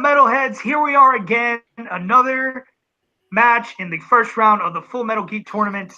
Metalheads? Here we are again, another match in the first round of the Full Metal Geek tournament.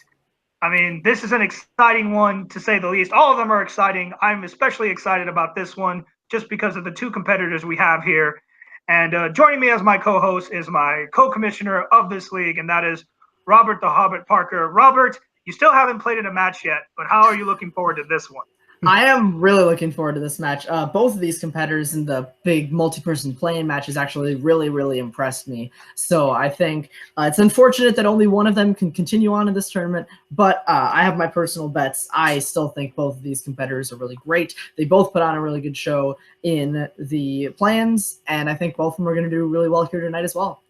I mean, this is an exciting one, to say the least. All of them are exciting. I'm especially excited about this one just because of the two competitors we have here. And joining me as my co-host is my co-commissioner of this league, and that is Robert the Hobbit Parker. Robert, you still haven't played in a match yet, but how are you looking forward to this one? I am really looking forward to this match. Both of these competitors in the big multi-person playing matches actually really impressed me. So I think it's unfortunate that only one of them can continue on in this tournament, but I have my personal bets. I still think both of these competitors are really great. They both put on a really good show in the plans, and I think both of them are going to do really well here tonight as well.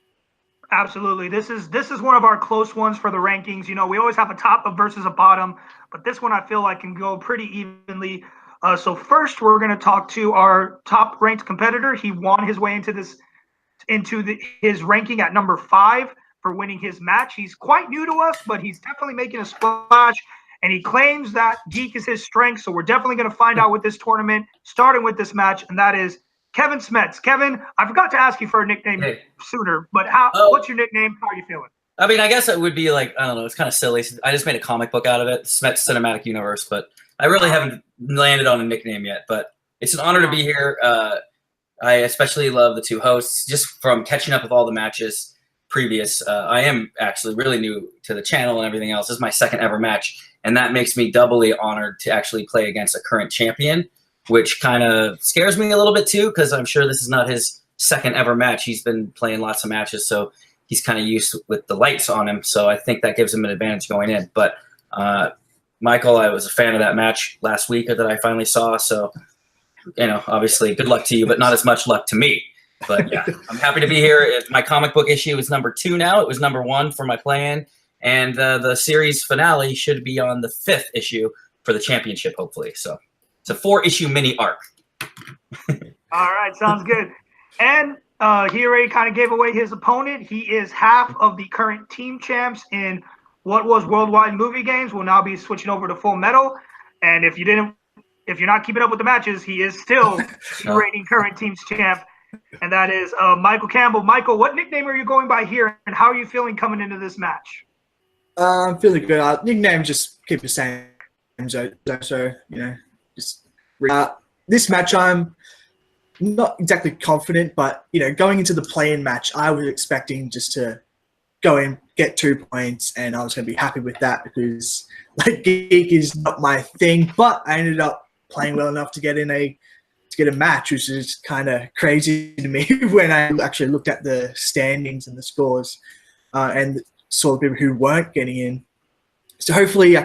Absolutely. This is one of our close ones for the rankings. You know, we always have a top versus a bottom, but this one I feel like can go pretty evenly. So first, we're going to talk to our top-ranked competitor. He won his way into his ranking at number 5 for winning his match. He's quite new to us, but he's definitely making a splash, and he claims that Geek is his strength. So we're definitely going to find out with this tournament, starting with this match, and that is Kevin Smets. Kevin, I forgot to ask you for a nickname sooner, but what's your nickname? How are you feeling? I mean, I guess it would be like, I don't know, it's kind of silly. I just made a comic book out of it, Smets Cinematic Universe, but I really haven't landed on a nickname yet. But it's an honor to be here. I especially love the two hosts, just from catching up with all the matches previous. I am actually really new to the channel and everything else. This is my second ever match, and that makes me doubly honored to actually play against a current champion, which kind of scares me a little bit too, because I'm sure this is not his second ever match. He's been playing lots of matches, so he's kind of used with the lights on him. So I think that gives him an advantage going in. But Michael, I was a fan of that match last week that I finally saw. So, you know, obviously good luck to you, but not as much luck to me. But yeah, I'm happy to be here. My comic book issue is number 2 now. It was number 1 for my plan. And the series finale should be on the 5th issue for the championship, hopefully. So it's a 4-issue mini arc. All right, sounds good. And he already kind of gave away his opponent. He is half of the current team champs in what was Worldwide Movie Games. Will now be switching over to Full Metal. And if you're not keeping up with the matches, he is still the reigning current team's champ, and that is Michael Campbell. Michael, what nickname are you going by here, and how are you feeling coming into this match? I'm feeling good. Nickname just keep the same. So you know, just this match I'm not exactly confident, but you know, going into the play-in match, I was expecting just to go in, get 2 points, and I was going to be happy with that because like Geek is not my thing. But I ended up playing well enough to get a match, which is kind of crazy to me when I actually looked at the standings and the scores and saw the people who weren't getting in. So hopefully,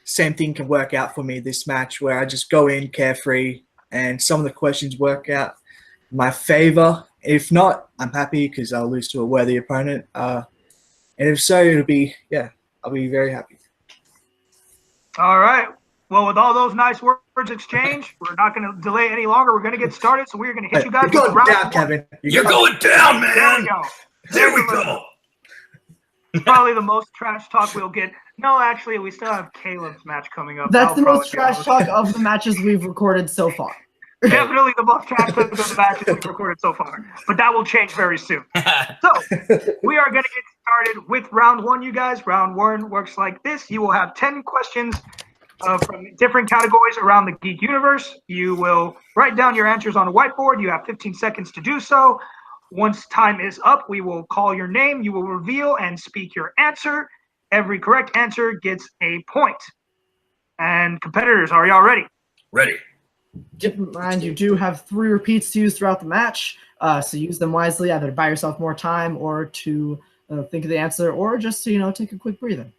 same thing can work out for me this match, where I just go in carefree and some of the questions work out in my favor. If not, I'm happy because I'll lose to a worthy opponent. And if so, I'll be very happy. All right. Well, with all those nice words exchanged, we're not going to delay any longer. We're going to get started. So we're going to hit you guys. You're going down, Kevin. You're going down, man. There we go. There we go. Probably the most trash talk we'll get. No, actually, we still have Caleb's match coming up. That's the most trash talk of the matches we've recorded so far. Definitely the most trash talk of the matches we've recorded so far. But that will change very soon. So we are going to get started with round 1, you guys. Round 1 works like this. You will have 10 questions from different categories around the Geek universe. You will write down your answers on a whiteboard. You have 15 seconds to do so. Once time is up, we will call your name. You will reveal and speak your answer. Every correct answer gets a point. And competitors, are y'all ready? Ready. Keep in mind, you do have 3 repeats to use throughout the match, so use them wisely, either to buy yourself more time or to think of the answer, or just to, take a quick breather.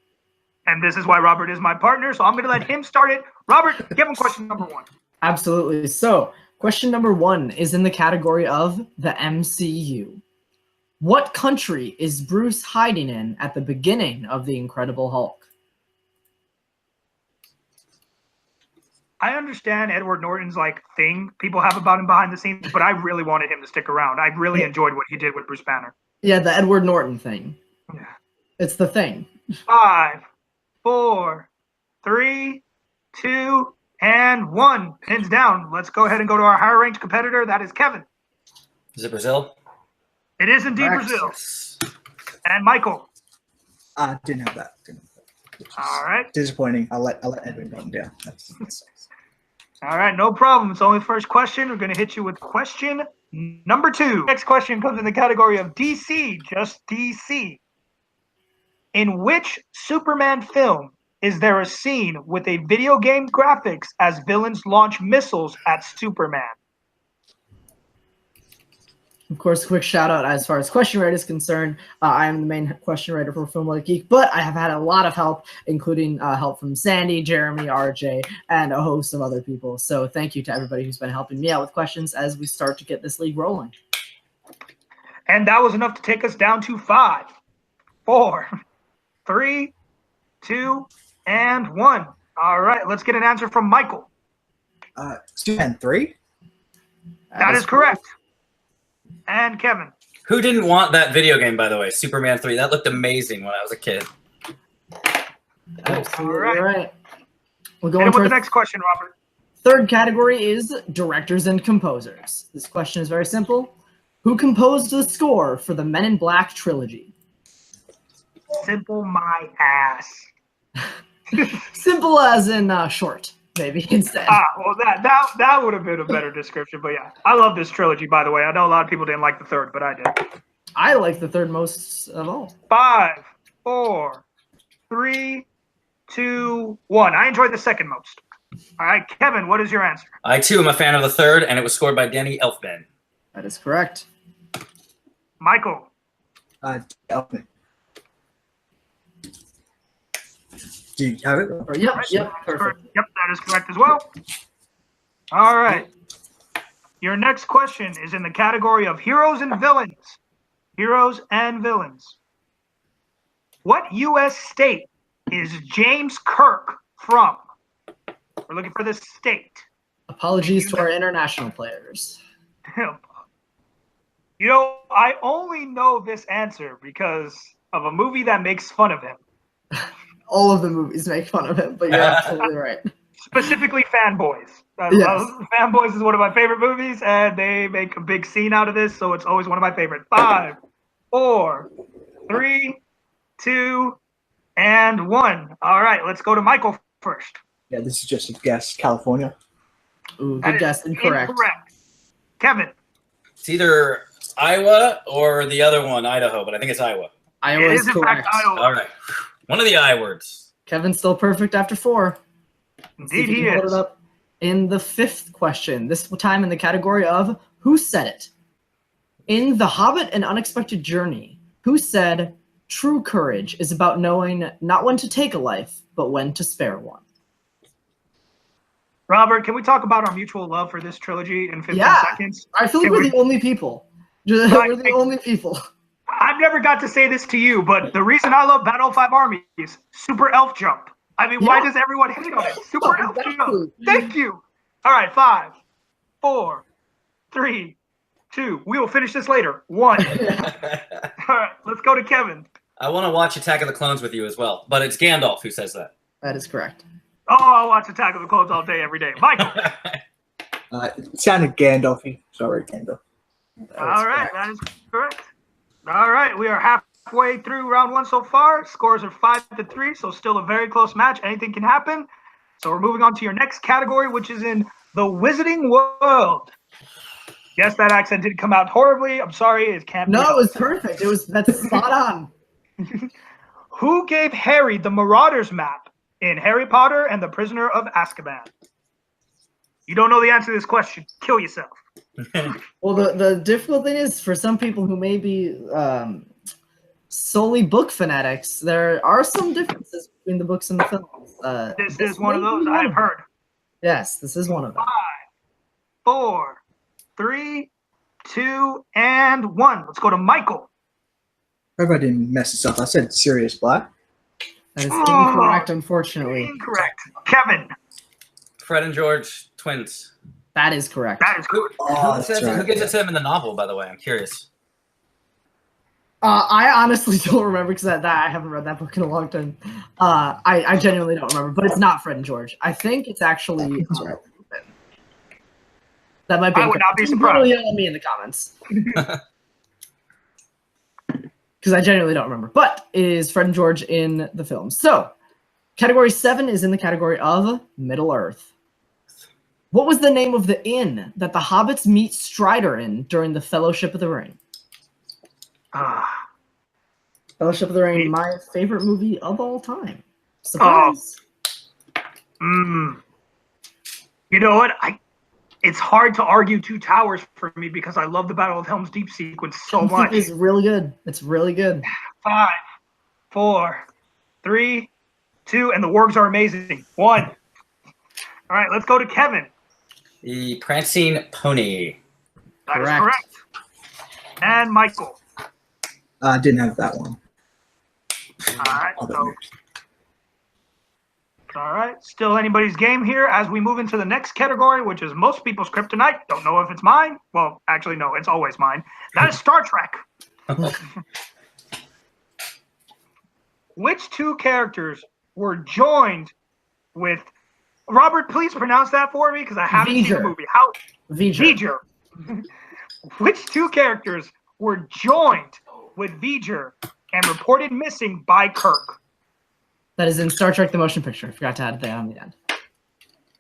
And this is why Robert is my partner, so I'm going to let him start it. Robert, give him question number 1. Absolutely. So, question number 1 is in the category of the MCU. What country is Bruce hiding in at the beginning of The Incredible Hulk? I understand Edward Norton's thing people have about him behind the scenes, but I really wanted him to stick around. I really enjoyed what he did with Bruce Banner. Yeah, the Edward Norton thing. Yeah. It's the thing. 5, 4, 3, 2, and 1. Pins down. Let's go ahead and go to our higher ranked competitor. That is Kevin. Is it Brazil? It is indeed Correct. Brazil. And Michael. Didn't have that. Which is All right. disappointing. I'll let Edwin run down. That's All right, no problem. It's only the first question. We're going to hit you with question number 2. Next question comes in the category of DC, just DC. In which Superman film is there a scene with a video game graphics as villains launch missiles at Superman? Of course, quick shout out as far as question writer is concerned. I am the main question writer for Film Like Geek, but I have had a lot of help, including help from Sandy, Jeremy, RJ, and a host of other people. So thank you to everybody who's been helping me out with questions as we start to get this league rolling. And that was enough to take us down to 5, 4, 3, 2, and 1. All right, let's get an answer from Michael. 2 and 3. That is correct. And Kevin. Who didn't want that video game, by the way? Superman 3. That looked amazing when I was a kid. Absolutely All right. We're Hit going him for with the next question, Robert. third category is directors and composers. This question is very simple. Who composed the score for the Men in Black trilogy? Simple my ass. Simple as in short, maybe, instead. Well, that would have been a better description. But yeah, I love this trilogy, by the way. I know a lot of people didn't like the third, but I did. I like the third most of all. 5, 4, 3, 2, 1. I enjoyed the second most. All right, Kevin, what is your answer? I, too, am a fan of the third, and it was scored by Danny Elfman. That is correct. Michael. Elfman. Do you have it? Yep, perfect. Yep, that is correct as well. All right. Your next question is in the category of heroes and villains. Heroes and villains. What U.S. state is James Kirk from? We're looking for the state. Apologies to our international players. You know, I only know this answer because of a movie that makes fun of him. All of the movies make fun of him, but you're absolutely right. Specifically Fanboys. Yes. Fanboys is one of my favorite movies, and they make a big scene out of this, so it's always one of my favorite. 5, 4, 3, 2, and 1. All right, let's go to Michael first. Yeah, this is just a guess. California. Ooh, That good is guess. Incorrect. Kevin. It's either Iowa or the other one, Idaho, but I think it's Iowa. Iowa It is is in correct. fact Iowa. All right. One of the I words. Kevin's still perfect after 4. Let's see Indeed if he he can hold is. it up in the 5th question. This time in the category of Who Said It? In The Hobbit: An Unexpected Journey, who said, "True courage is about knowing not when to take a life, but when to spare one"? Robert, can we talk about our mutual love for this trilogy in 15 seconds? I feel like Can we're we- the only people. We're the only people. I've never got to say this to you, but the reason I love Battle of 5 Armies is Super Elf Jump. I mean, why Yeah. does everyone hate on it? Super Elf Exactly. Jump. Thank you. All right, 5, 4, 3, 2. We will finish this later. 1. All right, let's go to Kevin. I want to watch Attack of the Clones with you as well, but it's Gandalf who says that. That is correct. Oh, I'll watch Attack of the Clones all day, every day. Michael. It sounded Gandalfy. Sorry, Gandalf. All right, that is correct. All right, we are halfway through round 1 so far. Scores are 5-3, so still a very close match. Anything can happen. So we're moving on to your next category, which is in the Wizarding World. Yes, that accent did come out horribly. I'm sorry, it can't. No, be it was perfect. That's spot on. Who gave Harry the Marauders map in Harry Potter and the Prisoner of Azkaban? You don't know the answer to this question. Kill yourself. Well, the difficult thing is, for some people who may be solely book fanatics, there are some differences between the books and the films. This is one of those I've heard. Yes, this is one of them. 5, 4, 3, 2, and 1. Let's go to Michael. I hope I didn't mess this up. I said Sirius Black. That is incorrect, unfortunately. Incorrect. Kevin. Fred and George twins. That is correct. That is correct. Who gives it to him in the novel, by the way? I'm curious. I honestly don't remember because I haven't read that book in a long time. I genuinely don't remember, but it's not Fred and George. I think it's actually. That might be. I would not be People surprised. yell at me in the comments. because I genuinely don't remember. But it is Fred and George in the film. So, category 7 is in the category of Middle Earth. What was the name of the inn that the hobbits meet Strider in during the Fellowship of the Ring? Fellowship of the Ring, my favorite movie of all time. Surprise. You know what? It's hard to argue Two Towers for me because I love the Battle of Helm's Deep sequence so much. It's really good. It's really good. 5, 4, 3, 2, and the wargs are amazing. 1. All right, let's go to Kevin. The Prancing Pony. That is correct. And Michael. I didn't have that one. All right, still anybody's game here as we move into the next category, which is most people's kryptonite. Don't know if it's mine. Well, actually, no, it's always mine. That is Star Trek. Which two characters were joined with... Robert, please pronounce that for me because I haven't seen the movie. V'ger. Which two characters were joined with V'ger and reported missing by Kirk? That is in Star Trek: The Motion Picture. I forgot to add that on the end.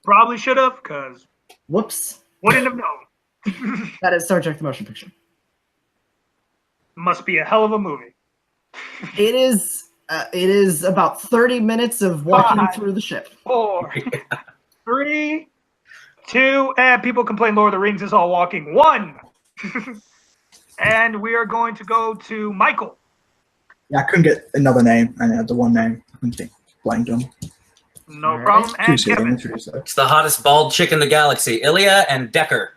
Probably should have, because... Whoops. Wouldn't have known. That is Star Trek: The Motion Picture. Must be a hell of a movie. It is about 30 minutes of walking through the ship. 4, 3, 2, and people complain Lord of the Rings is all walking. 1. And we are going to go to Michael. Yeah, I couldn't get another name. I had the one name. I couldn't think. Blanked on. No problem. And Kevin. It's the hottest bald chick in the galaxy, Ilya and Decker.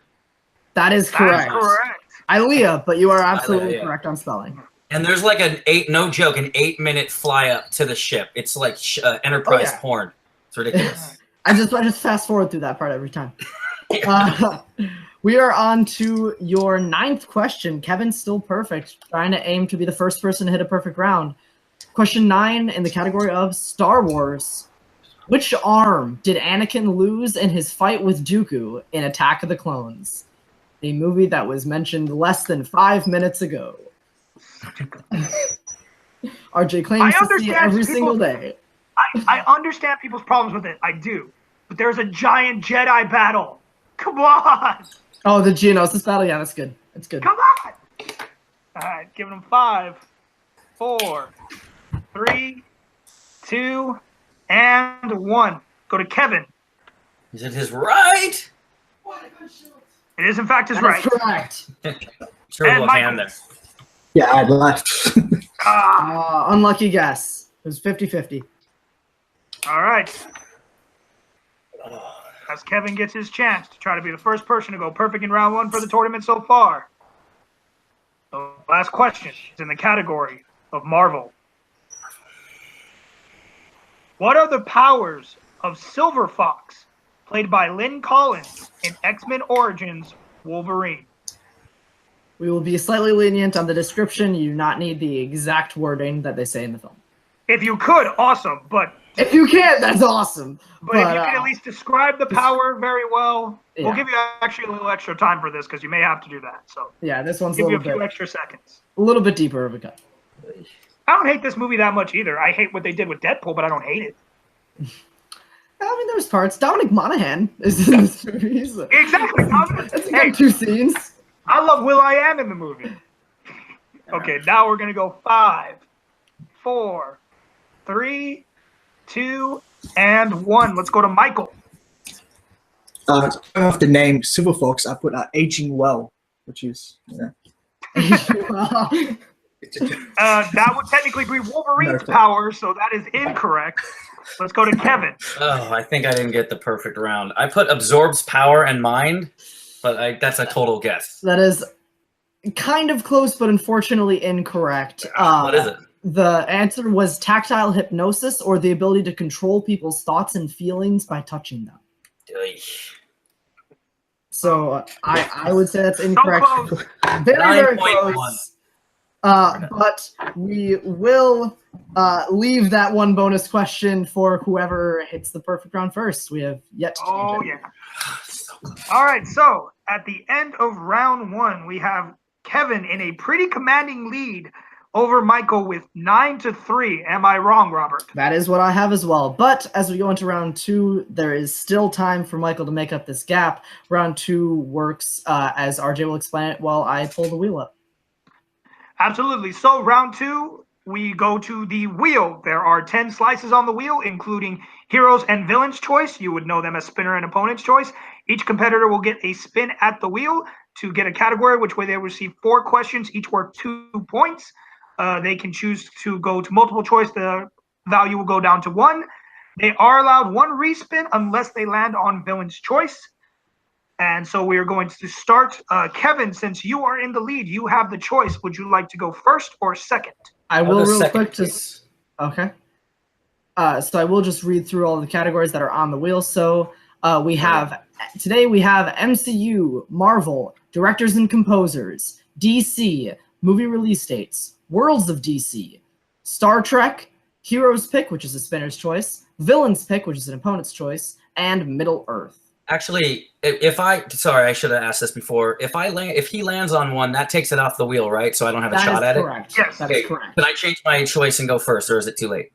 That is correct. That is correct. Ilya, but you are absolutely correct on spelling. And there's like an 8-minute fly up to the ship. It's like Enterprise porn. It's ridiculous. I just fast forward through that part every time. We are on to your 9th question. Kevin's still perfect, trying to aim to be the first person to hit a perfect round. Question 9 in the category of Star Wars. Which arm did Anakin lose in his fight with Dooku in Attack of the Clones? A movie that was mentioned less than 5 minutes ago. RJ claims to see it every single day. I understand people's problems with it. I do. But there's a giant Jedi battle. Come on. Oh, the Geonosis battle? Yeah, that's good. That's good. Come on. All right, giving them 5, 4, 3, 2, and 1. Go to Kevin. Is it his right? It is, in fact, his right. Correct. Terrible hand there. Yeah, I left. Unlucky guess. It was 50-50. All right. As Kevin gets his chance to try to be the first person to go perfect in round 1 for the tournament so far. The last question is in the category of Marvel. What are the powers of Silver Fox, played by Lynn Collins in X-Men Origins Wolverine? We will be slightly lenient on the description. You do not need the exact wording that they say in the film. If you could, awesome. But if you can't, that's awesome. But if you can at least describe the power very well, we'll give you actually a little extra time for this because you may have to do that. So yeah, this one's give a you little a few bit extra seconds. A little bit deeper of a cut. I don't hate this movie that much either. I hate what they did with Deadpool, but I don't hate it. I mean, there's parts. Dominic Monaghan is in this movie. Exactly. That's got 2 scenes. I love Will.i.am in the movie. Okay, now we're gonna go 5, 4, 3, 2, and 1. Let's go to Michael. Going off the name Silver Fox, I put Aging Well, which is that would technically be Wolverine's power, so that is incorrect. Let's go to Kevin. Oh, I think I didn't get the perfect round. I put absorbs power and mind, but that's a total guess. That is kind of close, but unfortunately incorrect. What is it? The answer was tactile hypnosis, or the ability to control people's thoughts and feelings by touching them. So I would say that's incorrect. So close. Very, very close. But we will leave that one bonus question for whoever hits the perfect round first. We have yet to change it. Yeah. All right, so at the end of round 1, we have Kevin in a pretty commanding lead over Michael with 9-3. Am I wrong, Robert? That is what I have as well. But as we go into round 2, there is still time for Michael to make up this gap. Round 2 works as RJ will explain it while I pull the wheel up. Absolutely. So round 2, we go to the wheel. There are 10 slices on the wheel, including heroes and villains choice. You would know them as spinner and opponent's choice. Each competitor will get a spin at the wheel to get a category, which way they will receive 4 questions, each worth 2 points. They can choose to go to multiple choice. The value will go down to 1. They are allowed 1 respin unless they land on villain's choice. And so we are going to start. Kevin, since you are in the lead, you have the choice. Would you like to go first or second? I will real second, quick just okay. So I will just read through all the categories that are on the wheel. So we have today we have MCU, Marvel, directors and composers, DC, movie release dates, Worlds of DC, Star Trek, Heroes Pick, which is a spinner's choice, Villains Pick, which is an opponent's choice, and Middle Earth. Actually, sorry, I should have asked this before. If he lands on one, that takes it off the wheel, right? So I don't have a shot at correct. it. Yes. That is correct. Can I change my choice and go first, or is it too late?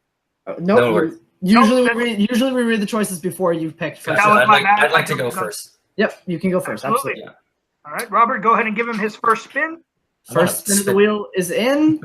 No, usually we read the choices before you've picked first. Gotcha. I'd like to go first. Yep, you can go first. Absolutely. Yeah. All right, Robert, go ahead and give him his first spin. First spin of the wheel is in.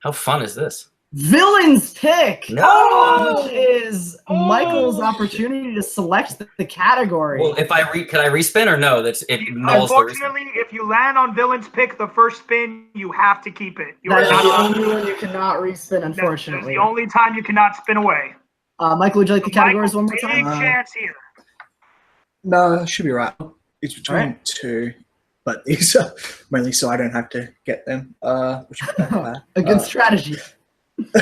How fun is this? Villains Pick. No! Which is Michael's opportunity to select the category. Well, if can I respin or no? It nulls the Unfortunately, if you land on Villains Pick the first spin, you have to keep it. That is the only one you cannot respin, unfortunately. That's the only time you cannot spin away. Michael, would you like the categories one more Big time? chance here. No, should be right. It's between 2, but these are mainly so I don't have to get them. Which is A good strategy. You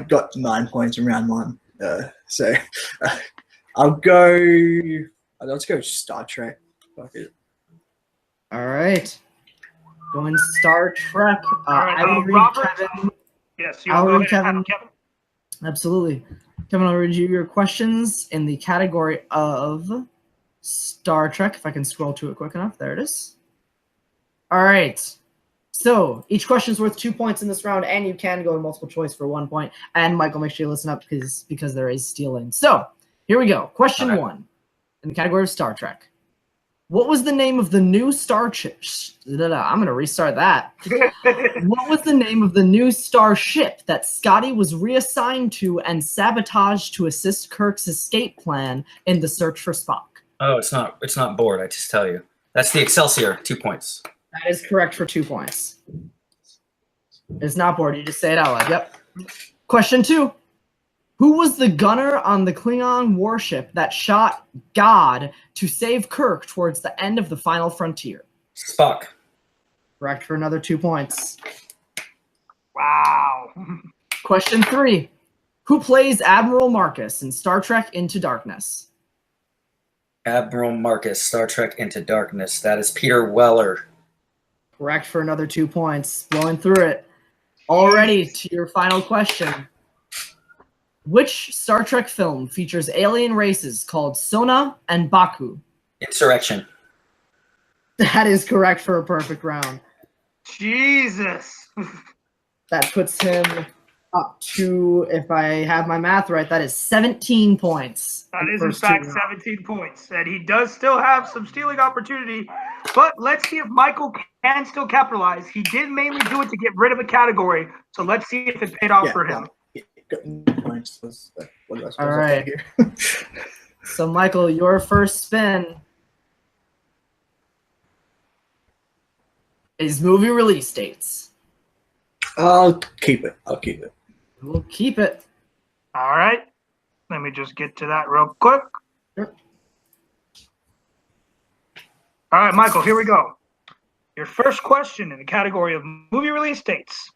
got 9 points in round 1, so I'll go. Let's go Star Trek. Fuck it. All right, going Star Trek. right, I will read Robert. Kevin. Yes, I'll go read ahead, Kevin. Kevin. Absolutely, Kevin. I'll read you your questions in the category of Star Trek. If I can scroll to it quick enough, there it is. All right. So each question is worth 2 points in this round, and you can go to multiple choice for 1 point. And Michael, make sure you listen up because there is stealing. So here we go. Question 1 in the category of Star Trek. What was the name of the new starship? I'm going to restart that. What was the name of the new starship that Scotty was reassigned to and sabotaged to assist Kirk's escape plan in the search for Spock? Oh, it's not bored. I just tell you. That's the Excelsior. 2 points. That is correct for 2 points. It's not bored. You just say it out loud. Yep. Question 2. Who was the gunner on the Klingon warship that shot God to save Kirk towards the end of the final frontier? Spock. Correct for another 2 points. Wow. Question 3. Who plays Admiral Marcus in Star Trek Into Darkness? Admiral Marcus, Star Trek Into Darkness. That is Peter Weller. Correct for another 2 points. Blowing through it. Already to your final question. Which Star Trek film features alien races called Sona and Baku? Insurrection. That is correct for a perfect round. Jesus. That puts him up to, if I have my math right, that is 17 points. That is, in fact, 17 points. And he does still have some stealing opportunity. But let's see if Michael can still capitalize. He did mainly do it to get rid of a category. So let's see if it paid off for him. All right. So, Michael, your first spin is movie release dates. I'll keep it. We'll keep it. All right. Let me just get to that real quick. Sure. All right, Michael, here we go. Your first question in the category of movie release dates.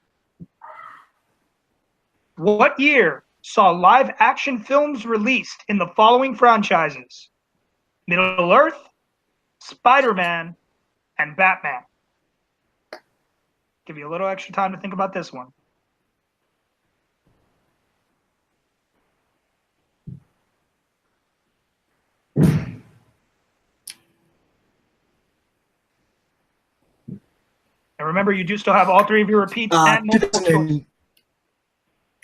What year saw live action films released in the following franchises? Middle Earth, Spider-Man, and Batman. Give you a little extra time to think about this one. remember, you do still have all three of your repeats and multiple choice.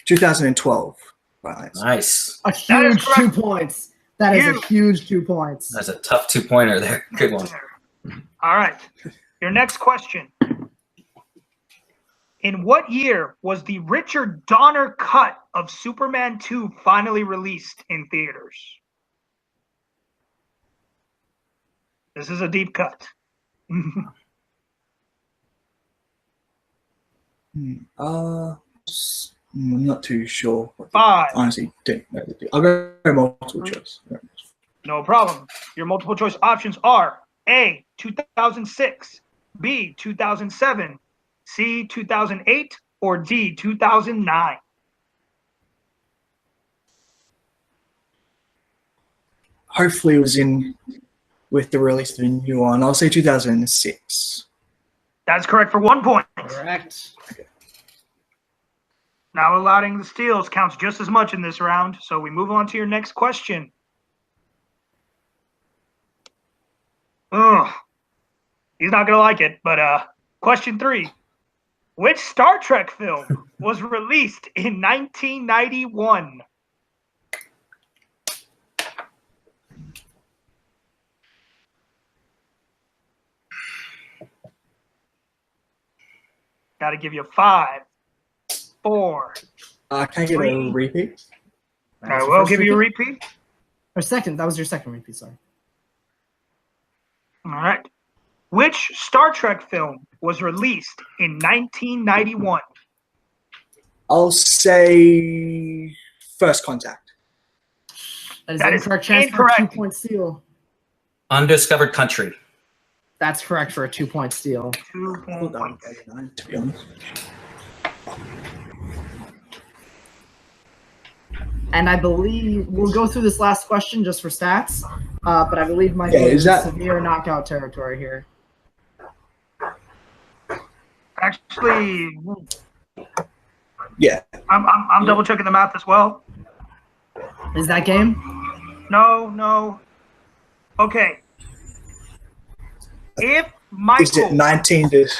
2012. Wow, Nice. A huge 2 points. That is a huge 2 points. That's a tough 2-pointer there. Good one. All right. Your next question. In what year was the Richard Donner cut of Superman 2 finally released in theaters? This is a deep cut. I'm not too sure. 5. Honestly, don't know. I'll go multiple choice. No problem. Your multiple choice options are A, 2006, B, 2007, C, 2008, or D, 2009. Hopefully it was in with the release of the new one. I'll say 2006. That's correct for 1 point. Correct. Now allowing the steals counts just as much in this round, so we move on to your next question. Ugh. He's not going to like it, but question 3. Which Star Trek film was released in 1991? Got to give you 5, 4. Can I get a repeat? I will give you a repeat. Or second. That was your second repeat, sorry. All right. Which Star Trek film was released in 1991? I'll say First Contact. That is incorrect. Chance for a 2 point steal. Undiscovered Country. That's correct for a 2 point steal. 2 points. To be honest. And I believe we'll go through this last question just for stats, but I believe Michael is in severe knockout territory here. Actually, Yeah. I'm double checking the math as well. Is that game? No. Okay. If Michael, Is it 19 to? It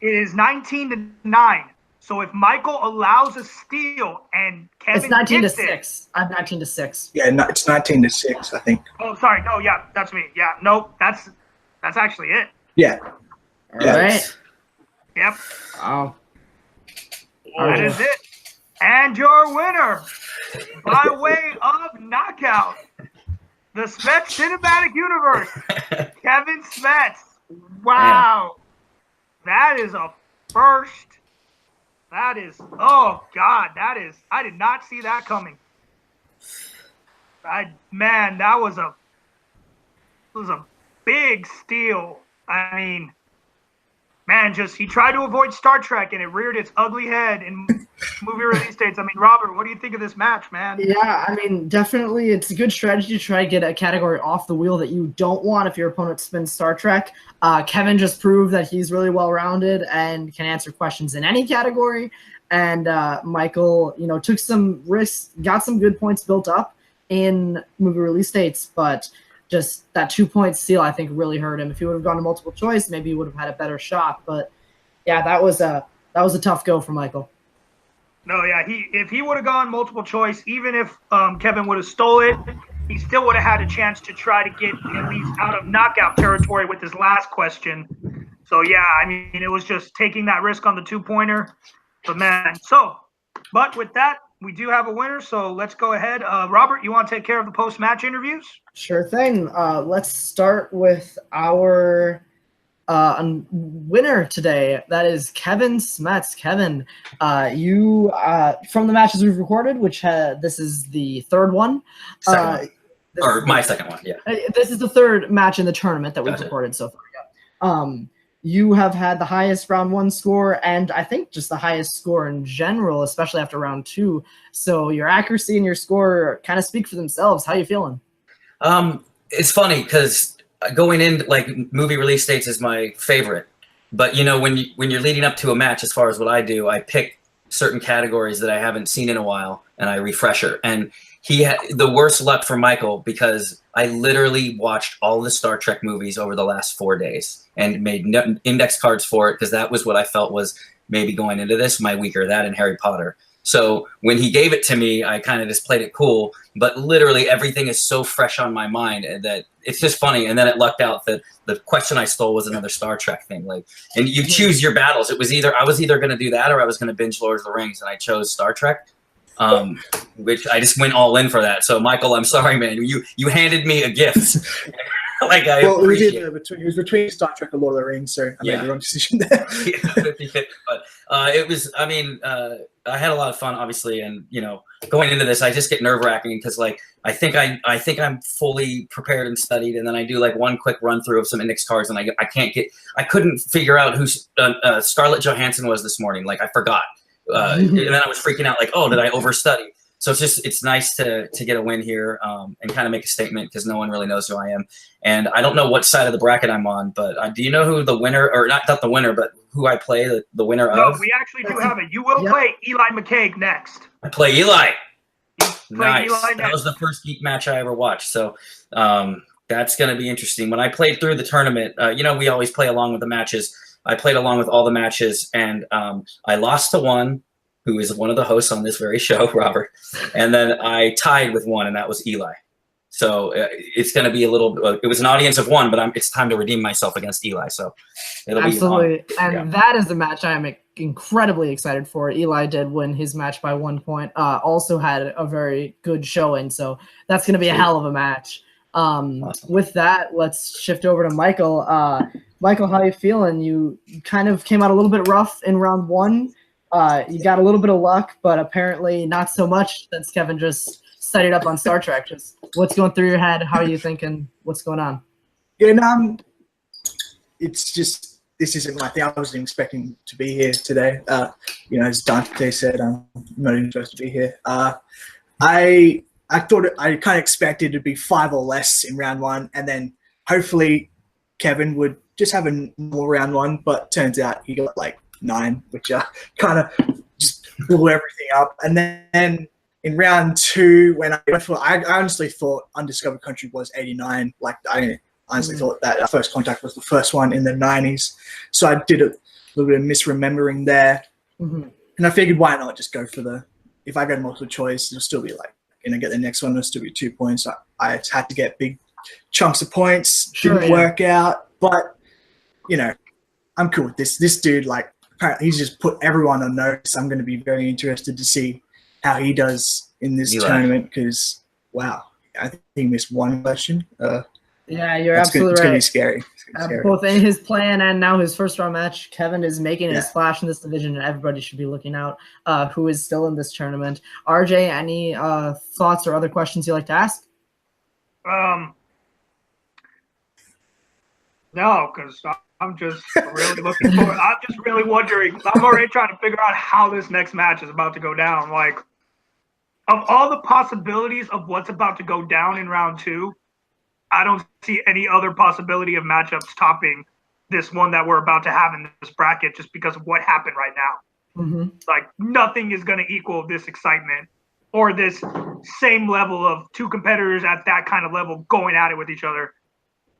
is 19-9. So if Michael allows a steal and Kevin It's 19 to gets 6. I'm 19 to 6. Yeah, no, it's 19 to 6, I think. Oh, sorry. No, yeah, that's me. Yeah, nope. That's actually it. Yeah. All right. Yep. Oh. That is it. And your winner, by way of knockout, the Smets Cinematic Universe, Kevin Smets. Wow. That is a first. That is, oh, God, that is, I did not see that coming. Man, that was a big steal. I mean, man, he tried to avoid Star Trek and it reared its ugly head in movie release dates. I mean, Robert, what do you think of this match, man? Yeah, I mean, definitely it's a good strategy to try to get a category off the wheel that you don't want if your opponent spins Star Trek. Kevin just proved that he's really well-rounded and can answer questions in any category. And Michael, took some risks, got some good points built up in movie release dates, but just that 2 point steal, I think, really hurt him. If he would have gone to multiple choice, maybe he would have had a better shot. But yeah, that was a tough go for Michael. No, yeah, if he would have gone multiple choice, even if Kevin would have stole it, he still would have had a chance to try to get at least out of knockout territory with his last question. So yeah, I mean, it was just taking that risk on the 2-pointer. But man, but with that, we do have a winner. So let's go ahead. Robert, you want to take care of the post-match interviews? Sure thing. Let's start with our winner today. That is Kevin Smets. Kevin, you from the matches we've recorded, which this is the third one. Second one. Or my second one, yeah. This is the third match in the tournament that we've recorded so far. Yeah. You have had the highest round 1 score, and I think just the highest score in general, especially after round 2. So your accuracy and your score kind of speak for themselves. How are you feeling? It's funny because going in, like, movie release dates is my favorite. But when you're leading up to a match, as far as what I do, I pick certain categories that I haven't seen in a while, and I refresh her. And he had the worst luck for Michael because I literally watched all the Star Trek movies over the last 4 days and made index cards for it because that was what I felt was maybe going into this my weaker, that and Harry Potter. So when he gave it to me, I kind of just played it cool, but literally everything is so fresh on my mind that it's just funny. And then it lucked out that the question I stole was another Star Trek thing. Like, and you choose your battles. It was I was either going to do that or I was going to binge Lord of the Rings, and I chose Star Trek, which I just went all in for that. So Michael, I'm sorry, man. You handed me a gift. Like appreciate it was between Star Trek and Lord of the Rings, so I made the wrong decision there. But it was, I mean, I had a lot of fun, obviously, and going into this, I just get nerve-wracking because, like, I think I'm fully prepared and studied, and then I do like one quick run through of some index cards, and I couldn't figure out who Scarlett Johansson was this morning. Like, I forgot, and then I was freaking out, like, oh, did I overstudy? So it's nice to get a win here and kind of make a statement because no one really knows who I am. And I don't know what side of the bracket I'm on, but do you know who the winner, or not the winner, but who I play the winner of? No, we actually do have it. You will play Eli McCaig next. I play Eli. Nice. Eli that was the first Geek match I ever watched. So that's going to be interesting. When I played through the tournament, we always play along with the matches. I played along with all the matches, and I lost to one, who is one of the hosts on this very show, Robert. And then I tied with one, and that was Eli. So it's going to be it was an audience of one, but it's time to redeem myself against Eli. So it'll absolutely. And that is a match I'm incredibly excited for. Eli did win his match by 1 point, also had a very good showing. So that's going to be a hell of a match. Awesome. With that, let's shift over to Michael. Michael, how are you feeling? You kind of came out a little bit rough in round one. You got a little bit of luck, but apparently not so much since Kevin just studied up on Star Trek. Just what's going through your head? How are you thinking? What's going on? Yeah, it's just this isn't my thing. I wasn't expecting to be here today. As Dante said, I'm not even supposed to be here. I thought I kind of expected to be 5 or less in round one, and then hopefully Kevin would just have a normal round one. But turns out he got like 9, which kind of just blew everything up. And then in round 2, when I honestly thought Undiscovered Country was 89. Like, I honestly thought that First Contact was the first one in the 90s. So I did a little bit of misremembering there. And I figured, why not just go for if I get multiple choice, it'll still be like, get the next one, it'll still be 2 points. I had to get big chunks of points. Didn't work out. But, I'm cool with this. This dude, like, apparently he's just put everyone on notice. I'm going to be very interested to see how he does in this tournament because, wow, I think he missed one question. Yeah, you're absolutely right. It's going to be scary. Both in his plan and now his first round match, Kevin is making a splash in this division, and everybody should be looking out who is still in this tournament. RJ, any thoughts or other questions you'd like to ask? No, because I'm just really looking forward. I'm just really wondering. I'm already trying to figure out how this next match is about to go down. Like, of all the possibilities of what's about to go down in round 2, I don't see any other possibility of matchups topping this one that we're about to have in this bracket just because of what happened right now. Like, nothing is going to equal this excitement or this same level of 2 competitors at that kind of level going at it with each other.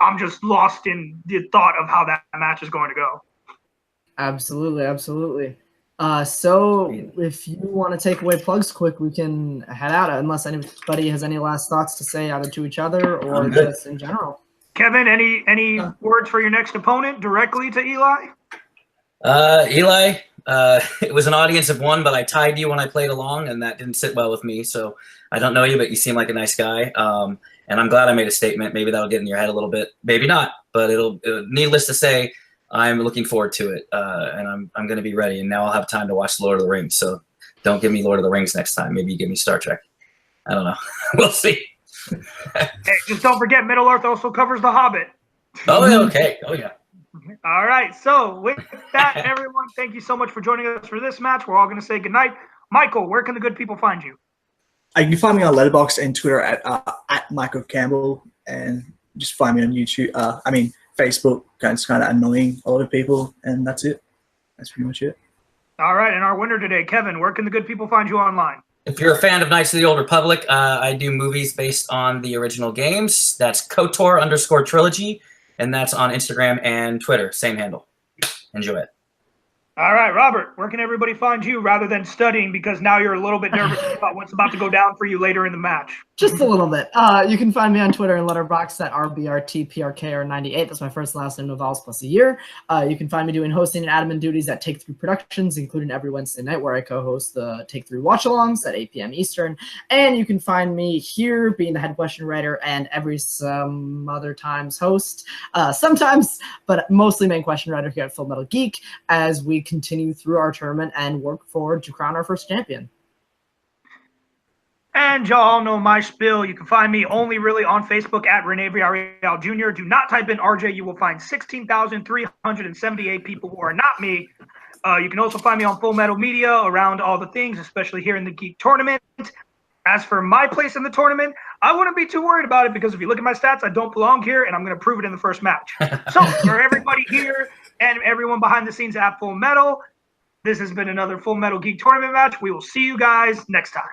I'm just lost in the thought of how that match is going to go. Absolutely, absolutely. So if you want to take away plugs quick, we can head out unless anybody has any last thoughts to say either to each other or just in general. Kevin, any words for your next opponent directly to Eli? Eli, it was an audience of one, but I tied you when I played along, and that didn't sit well with me. So I don't know you, but you seem like a nice guy. And I'm glad I made a statement. Maybe that'll get in your head a little bit. Maybe not, but it'll needless to say, I'm looking forward to it, and I'm going to be ready. And now I'll have time to watch Lord of the Rings. So don't give me Lord of the Rings next time. Maybe you give me Star Trek. I don't know. We'll see. Hey, just don't forget Middle Earth also covers The Hobbit. Oh, yeah, okay. Oh, yeah. All right. So with that, everyone, thank you so much for joining us for this match. We're all going to say goodnight. Michael, where can the good people find you? You can find me on Letterboxd and Twitter at Michael Campbell, and just find me on YouTube. Facebook. It's kind of annoying a lot of people, and that's it. That's pretty much it. All right, and our winner today, Kevin, where can the good people find you online? If you're a fan of Knights of the Old Republic, I do movies based on the original games. That's KOTOR_trilogy, and that's on Instagram and Twitter. Same handle. Enjoy it. All right, Robert, where can everybody find you rather than studying because now you're a little bit nervous about what's about to go down for you later in the match? Just a little bit. You can find me on Twitter and Letterboxd at RBRTPRKR98. That's my first and last name of vowels plus a year. You can find me doing hosting and admin duties at Take 3 Productions, including every Wednesday night where I co-host the Take 3 watch-alongs at 8 p.m. Eastern. And you can find me here being the head question writer and every some other times host. Sometimes, but mostly main question writer here at Full Metal Geek as we continue through our tournament and work forward to crown our first champion. And y'all know my spiel. You can find me only really on Facebook at Rene Villarreal Jr. Do not type in RJ. You will find 16,378 people who are not me. You can also find me on Full Metal Media around all the things, especially here in the Geek tournament. As for my place in the tournament, I wouldn't be too worried about it because if you look at my stats, I don't belong here, and I'm going to prove it in the first match. So for everybody here and everyone behind the scenes at Full Metal, this has been another Full Metal Geek tournament match. We will see you guys next time.